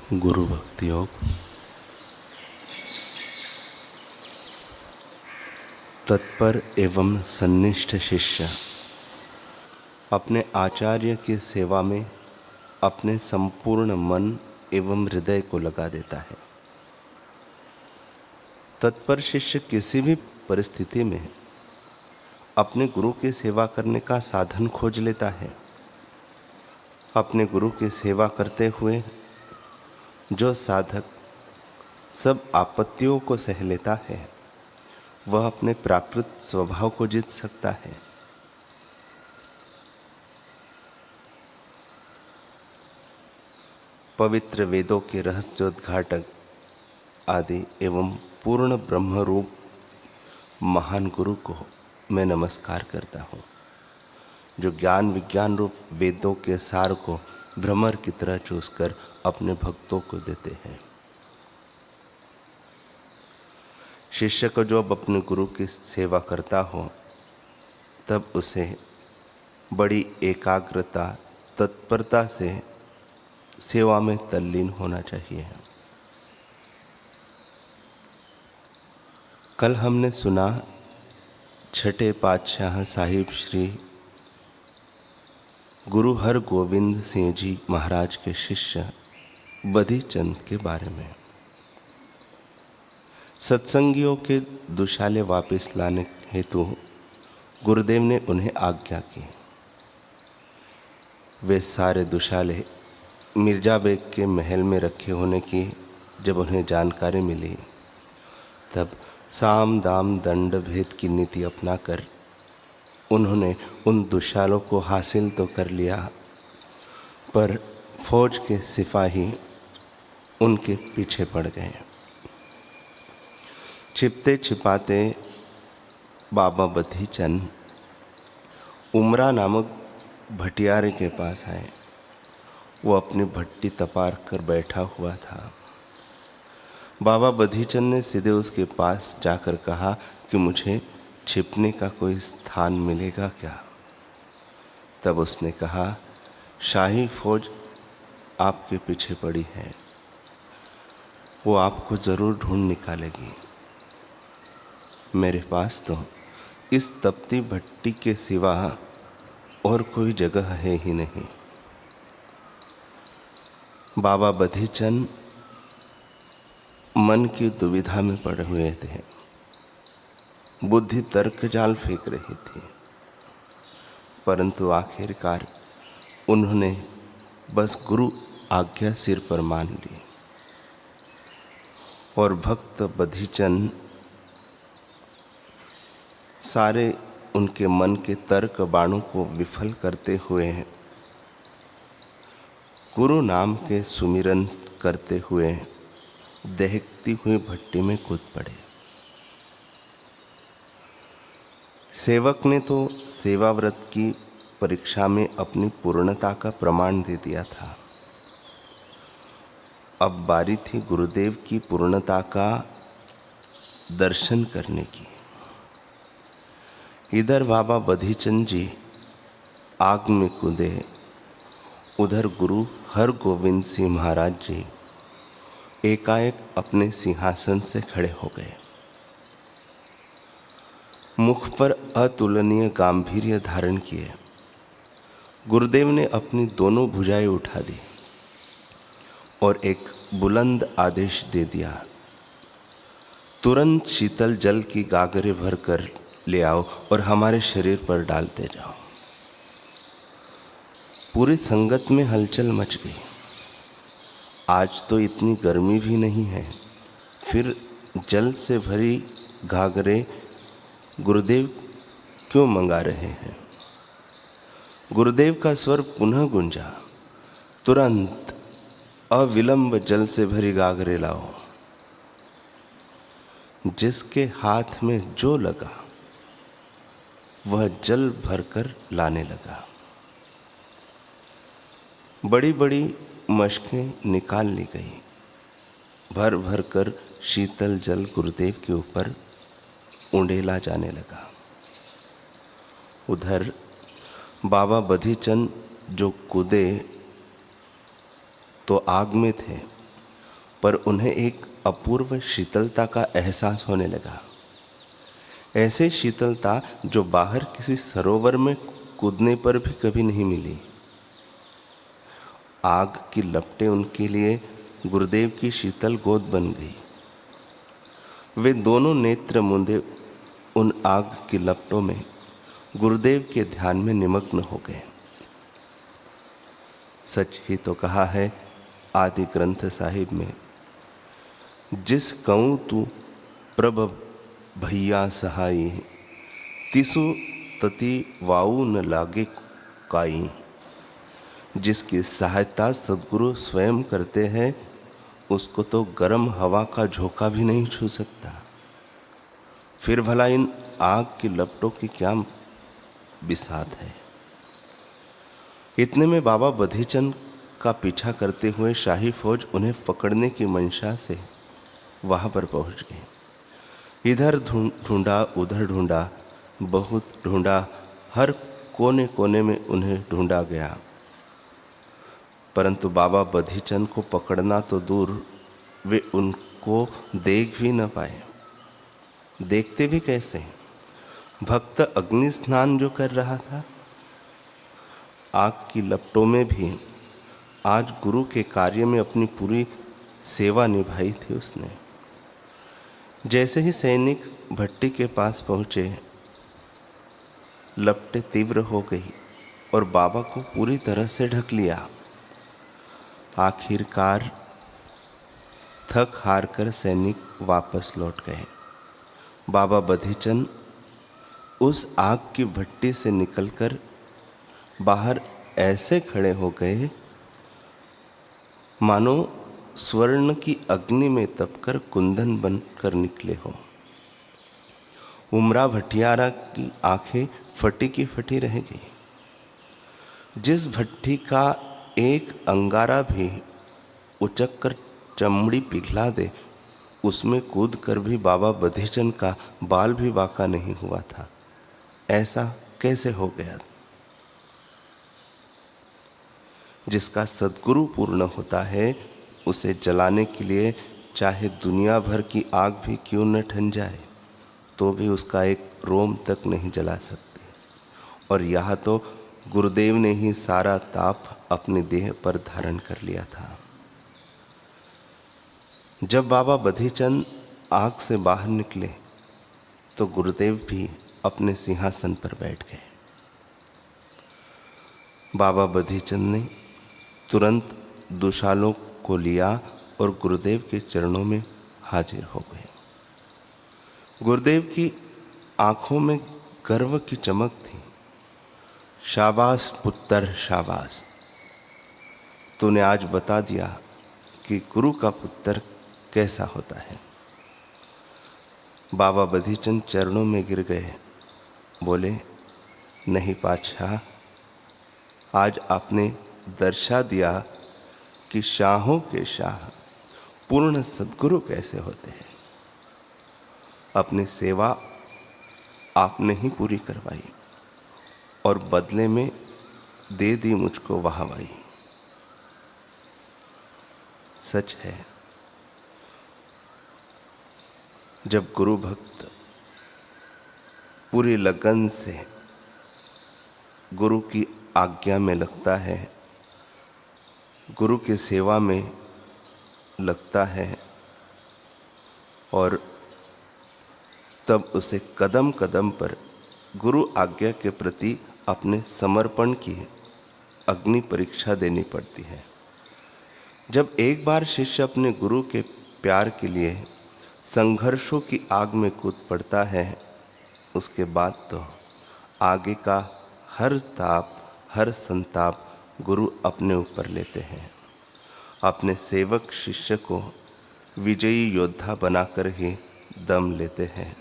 गुरु भक्ति योग। तत्पर एवं सन्निष्ठ शिष्य अपने आचार्य की सेवा में अपने संपूर्ण मन एवं हृदय को लगा देता है। तत्पर शिष्य किसी भी परिस्थिति में अपने गुरु की सेवा करने का साधन खोज लेता है। अपने गुरु की सेवा करते हुए जो साधक सब आपत्तियों को सह लेता है, वह अपने प्राकृत स्वभाव को जीत सकता है। पवित्र वेदों के रहस्योद्घाटक आदि एवं पूर्ण ब्रह्म रूप महान गुरु को मैं नमस्कार करता हूँ, जो ज्ञान विज्ञान रूप वेदों के सार को भ्रमर की तरह चूसकर अपने भक्तों को देते हैं। शिष्य को जो अब अपने गुरु की सेवा करता हो, तब उसे बड़ी एकाग्रता तत्परता से सेवा में तल्लीन होना चाहिए। कल हमने सुना छठे पातशाह साहिब श्री गुरु हर गोविंद सिंह जी महाराज के शिष्य बधी चंद के बारे में। सत्संगियों के दुशाले वापस लाने हेतु गुरुदेव ने उन्हें आज्ञा की। वे सारे दुशाले मिर्जा बेग के महल में रखे होने की जब उन्हें जानकारी मिली, तब साम दाम दंड भेद की नीति अपनाकर उन्होंने उन दुशालों को हासिल तो कर लिया, पर फौज के सिपाही उनके पीछे पड़ गए। छिपते छिपाते बाबा बधी चंद उमरा नामक भटियारे के पास आए। वो अपनी भट्टी तपार कर बैठा हुआ था। बाबा बधी चंद ने सीधे उसके पास जाकर कहा कि मुझे छिपने का कोई स्थान मिलेगा क्या? तब उसने कहा, शाही फौज आपके पीछे पड़ी है, वो आपको ज़रूर ढूंढ निकालेगी। मेरे पास तो इस तपती भट्टी के सिवा और कोई जगह है ही नहीं। बाबा बधी चंद मन की दुविधा में पड़े हुए थे। बुद्धि तर्क जाल फेंक रही थी, परंतु आखिरकार उन्होंने बस गुरु आज्ञा सिर पर मान ली और भक्त बधी चंद सारे उनके मन के तर्क बाणों को विफल करते हुए गुरु नाम के सुमिरन करते हुए दहकती हुई भट्टी में कूद पड़े। सेवक ने तो सेवा व्रत की परीक्षा में अपनी पूर्णता का प्रमाण दे दिया था। अब बारी थी गुरुदेव की पूर्णता का दर्शन करने की। इधर बाबा बधी चंद जी आग में कूदे, उधर गुरु हर गोविंद सिंह महाराज जी एकाएक अपने सिंहासन से खड़े हो गए। मुख पर अतुलनीय गांभीर्य धारण किए गुरुदेव ने अपनी दोनों भुजाएं उठा दी और एक बुलंद आदेश दे दिया, तुरंत शीतल जल की गागरे भर कर ले आओ और हमारे शरीर पर डालते जाओ। पूरी संगत में हलचल मच गई। आज तो इतनी गर्मी भी नहीं है, फिर जल से भरी घाघरे गुरुदेव क्यों मंगा रहे हैं? गुरुदेव का स्वर पुनः गूंजा, तुरंत अविलंब जल से भरी गागरे लाओ। जिसके हाथ में जो लगा वह जल भरकर लाने लगा। बड़ी बड़ी मशकें निकाल ली गई। भर भर कर शीतल जल गुरुदेव के ऊपर उंडेला जाने लगा। उधर बाबा बधी चंद जो कूदे तो आग में थे, पर उन्हें एक अपूर्व शीतलता का एहसास होने लगा। ऐसे शीतलता जो बाहर किसी सरोवर में कूदने पर भी कभी नहीं मिली। आग की लपटें उनके लिए गुरुदेव की शीतल गोद बन गई। वे दोनों नेत्र मूंदे उन आग की लपटों में गुरुदेव के ध्यान में निमग्न हो गए। सच ही तो कहा है आदि ग्रंथ साहिब में, जिस कहूँ तू प्रभ भैया सहाई, तिसु तति वाऊ न लागे काई। जिसकी सहायता सद्गुरु स्वयं करते हैं उसको तो गर्म हवा का झोंका भी नहीं छू सकता, फिर भला इन आग की लपटों की क्या बिसात है। इतने में बाबा बधीचंद का पीछा करते हुए शाही फौज उन्हें पकड़ने की मंशा से वहां पर पहुंच गई। इधर ढूंढा उधर ढूंढा, बहुत ढूंढा, हर कोने कोने में उन्हें ढूंढा गया, परंतु बाबा बधीचंद को पकड़ना तो दूर, वे उनको देख भी न पाए। देखते भी कैसे? भक्त अग्नि स्नान जो कर रहा था, आग की लपटों में भी आज गुरु के कार्य में अपनी पूरी सेवा निभाई थी उसने। जैसे ही सैनिक भट्टी के पास पहुंचे, लपटें तीव्र हो गई और बाबा को पूरी तरह से ढक लिया। आखिरकार थक हार कर सैनिक वापस लौट गए। बाबा बधीचंद उस आग की भट्टी से निकलकर बाहर ऐसे खड़े हो गए मानो स्वर्ण की अग्नि में तपकर कुंदन बनकर निकले हो। उमरा भटियारा की आंखें फटी की फटी रह गई। जिस भट्टी का एक अंगारा भी उचक कर चमड़ी पिघला दे, उसमें कूद कर भी बाबा बधीचंद का बाल भी बांका नहीं हुआ था। ऐसा कैसे हो गया? जिसका सद्गुरु पूर्ण होता है, उसे जलाने के लिए चाहे दुनिया भर की आग भी क्यों न ठन जाए, तो भी उसका एक रोम तक नहीं जला सकते। और यह तो गुरुदेव ने ही सारा ताप अपने देह पर धारण कर लिया था। जब बाबा बधीचंद आग से बाहर निकले तो गुरुदेव भी अपने सिंहासन पर बैठ गए। बाबा बधीचंद ने तुरंत दुशालों को लिया और गुरुदेव के चरणों में हाजिर हो गए। गुरुदेव की आंखों में गर्व की चमक थी। शाबाश पुत्र शाबाश, तूने आज बता दिया कि गुरु का पुत्र कैसा होता है। बाबा बधीचंद चरणों में गिर गए, बोले, नहीं पातशाह, आज आपने दर्शा दिया कि शाहों के शाह पूर्ण सद्गुरु कैसे होते हैं। अपनी सेवा आपने ही पूरी करवाई और बदले में दे दी मुझको वाहवाही। सच है, जब गुरु भक्त पूरी लगन से गुरु की आज्ञा में लगता है, गुरु की सेवा में लगता है, और तब उसे कदम कदम पर गुरु आज्ञा के प्रति अपने समर्पण की अग्नि परीक्षा देनी पड़ती है। जब एक बार शिष्य अपने गुरु के प्यार के लिए संघर्षों की आग में कूद पड़ता है, उसके बाद तो आगे का हर ताप, हर संताप गुरु अपने ऊपर लेते हैं। अपने सेवक शिष्य को विजयी योद्धा बनाकर ही दम लेते हैं।